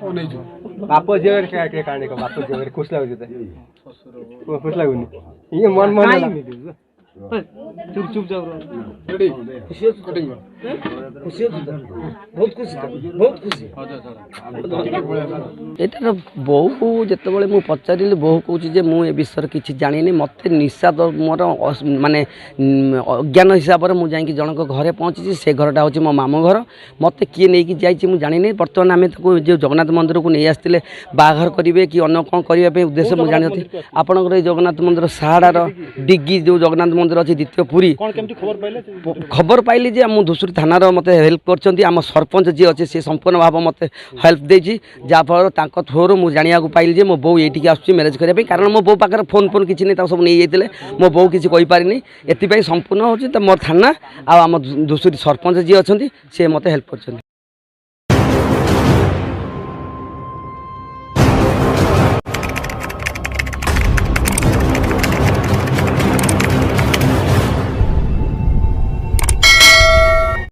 बाप झील कहानी बाप झील खुश लगुच खुश लगुनि ये मन मन चुप चुप जाओ खुशी खुशी बहुत खुशी बहुत खुशी एटार बहु को जितेबाला मुझे पचारि बहु कौच मुझे विषय किसी जानी मत निशा मोर माने अज्ञान हिसाब से मुझे जनक घरे पहुँची से घरटा हूँ मो मामू घर मत किए नहीं जाइए जानी बर्तमान आम जो जगन्नाथ मंदिर को नहीं आसते बाहर करेंगे कि अन्न कौन करने उद्देश्य मुझे जानी आपंकर जगन्नाथ मंदिर साहाड़ार डिग्गी जो जगन्नाथ मंदिर अच्छी द्वितीय पुरी खबर पाइली जे आम धुसुरी थानार मत हेल्प कर सरपंच जी अच्छे सी संपूर्ण भाव मत हेल्प देती जहाँफल थ्रोर मुझे जाना पाइली जे मो बो ये आसूँ मैरेज करने कारण मो बो पाखे फोन फोन किसी नहीं सब नहीं जाते मो बो किसी कहींपारे एपाई संपूर्ण हूँ मोर थाना आम धुसुरी सरपंच जी अच्छा सी मत हेल्प कर।